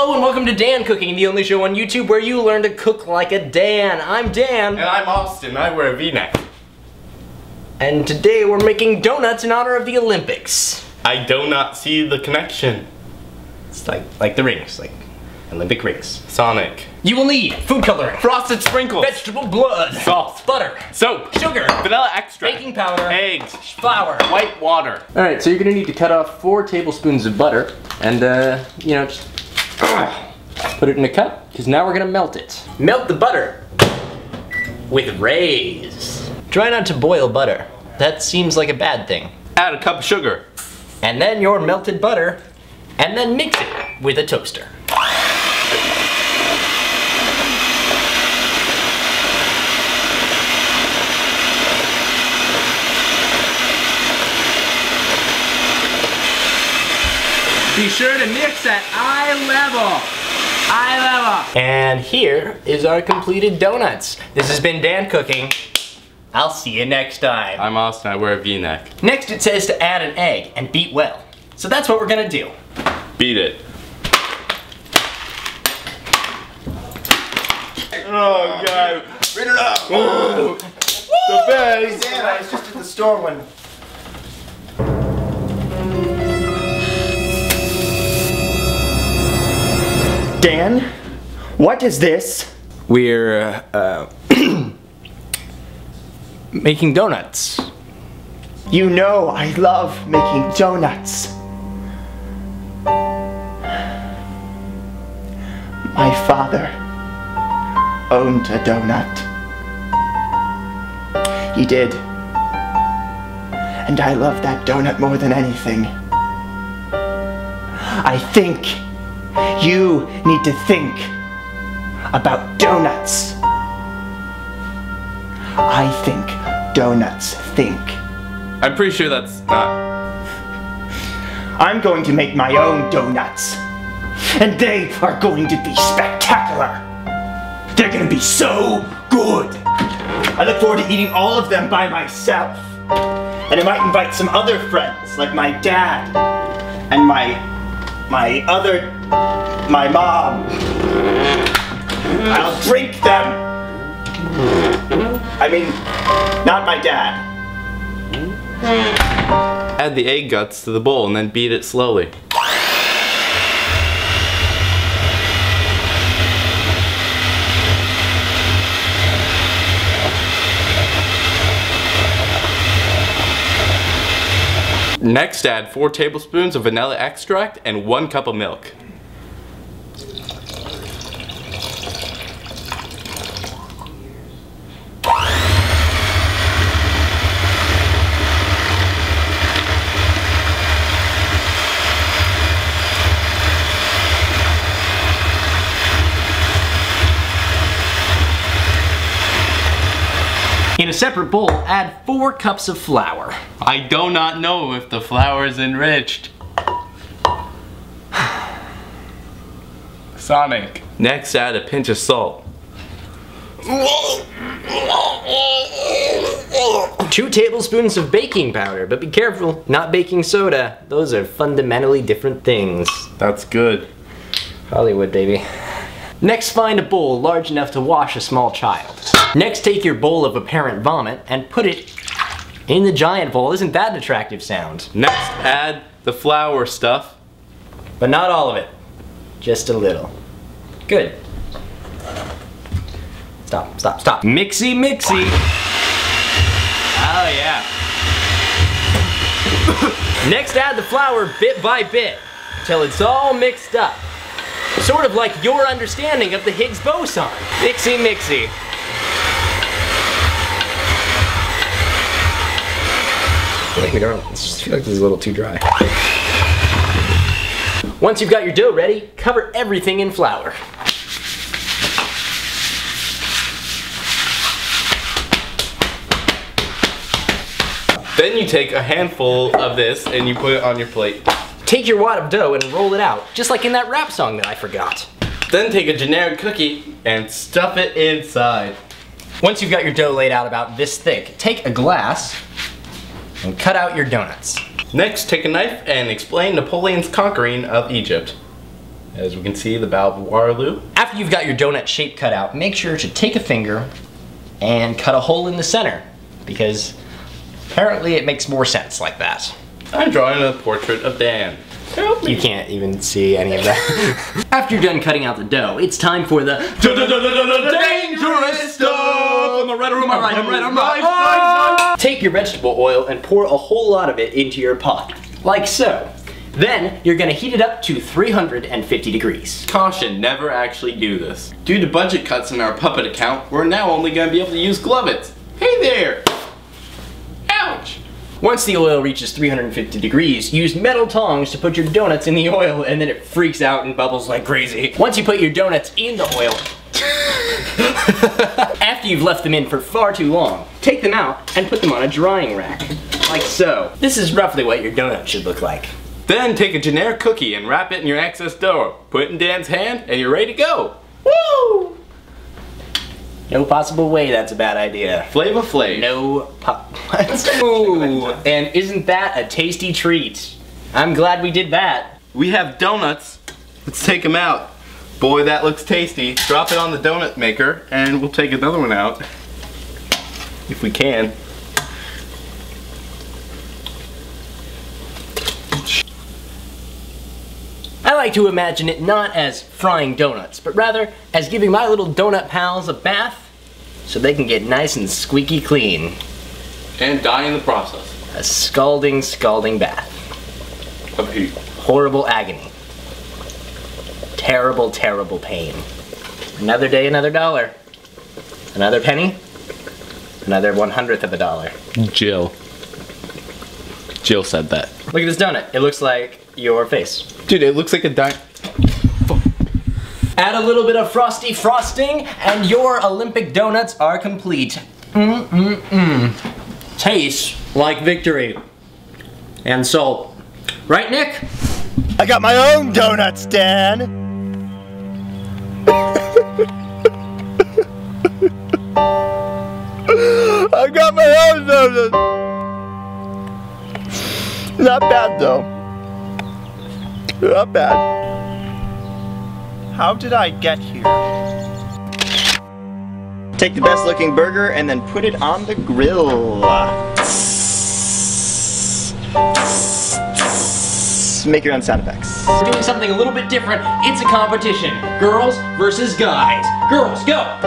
Hello and welcome to Dan Cooking, the only show on YouTube where you learn to cook like a Dan. I'm Dan. And I'm Austin. I wear a V-neck. And today we're making donuts in honor of the Olympics. I do not see the connection. It's like the rings, like Olympic rings. Sonic. You will need food coloring, Frosted sprinkles, vegetable blood, salt, butter, soap, sugar, vanilla extract, baking powder, eggs, flour, white water. Alright, so you're gonna need to cut off 4 tablespoons of butter and, just put it in a cup, because now we're gonna melt it. Melt the butter with raise. Try not to boil butter. That seems like a bad thing. Add a cup of sugar. And then your melted butter, and then mix it with a toaster. Be sure to mix at eye level. Eye level. And here is our completed donuts. This has been Dan Cooking. I'll see you next time. I'm Austin. I wear a V-neck. Next it says to add an egg and beat well. So that's what we're gonna do. Beat it. Oh God. Read it up! Oh, the best. Dan, I was just at the store when... Dan? What is this? We're, making donuts. You know I love making donuts. My father owned a donut. He did. And I love that donut more than anything. I think you need to think about donuts. I think donuts think. I'm pretty sure that's not. I'm going to make my own donuts. And they are going to be spectacular. They're going to be so good. I look forward to eating all of them by myself. And I might invite some other friends, like my dad and my mom. I'll drink them. I mean, not my dad. Add the egg guts to the bowl and then beat it slowly. Next, add 4 tablespoons of vanilla extract and 1 cup of milk. In a separate bowl, add 4 cups of flour. I do not know if the flour is enriched. Sonic. Next, add a pinch of salt. 2 tablespoons of baking powder, but be careful, not baking soda. Those are fundamentally different things. That's good. Hollywood, baby. Next, find a bowl large enough to wash a small child. Next, take your bowl of apparent vomit and put it in the giant bowl. Isn't that an attractive sound? Next, add the flour stuff. But not all of it. Just a little. Good. Stop, stop, stop. Mixy, mixy. Oh yeah. Next, add the flour bit by bit until it's all mixed up. Sort of like your understanding of the Higgs boson. Mixy, mixy. I just feel like this is a little too dry. Once you've got your dough ready, cover everything in flour. Then you take a handful of this and you put it on your plate. Take your wad of dough and roll it out, just like in that rap song that I forgot. Then take a generic cookie and stuff it inside. Once you've got your dough laid out about this thick, take a glass and cut out your donuts. Next, take a knife and explain Napoleon's conquering of Egypt. As we can see, the Battle of Waterloo. After you've got your donut shape cut out, make sure to take a finger and cut a hole in the center, because apparently it makes more sense like that. I'm drawing a portrait of Dan. Help me. You can't even see any of that. After you're done cutting out the dough, it's time for the dangerous stuff! I'm right, I'm right. Take your vegetable oil and pour a whole lot of it into your pot, like so. Then, you're gonna heat it up to 350 degrees. Caution, never actually do this. Due to budget cuts in our puppet account, we're now only gonna be able to use Glovets. Hey there! Ouch! Once the oil reaches 350 degrees, use metal tongs to put your donuts in the oil, and then it freaks out and bubbles like crazy. Once you put your donuts in the oil, after you've left them in for far too long, take them out and put them on a drying rack, like so. This is roughly what your donut should look like. Then take a generic cookie and wrap it in your excess dough. Put it in Dan's hand and you're ready to go. Woo! No possible way that's a bad idea. Flavor Flav. No Ooh, and isn't that a tasty treat? I'm glad we did that. We have donuts. Let's take them out. Boy, that looks tasty. Drop it on the donut maker and we'll take another one out. If we can. I like to imagine it not as frying donuts, but rather as giving my little donut pals a bath so they can get nice and squeaky clean. And die in the process. A scalding, scalding bath. Of heat. Horrible agony. Terrible, terrible pain. Another day, another dollar. Another penny, another 1/100th of a dollar. Jill said that. Look at this donut. It looks like your face. Dude, it looks like a Add a little bit of frosty frosting and your Olympic donuts are complete. Tastes like victory. And so, right, Nick? I got my own donuts, Dan. I got my own donuts. Not bad though. Not bad. How did I get here? Take the best looking burger and then put it on the grill. Make your own sound effects. We're doing something a little bit different. It's a competition. Girls versus guys. Girls, go!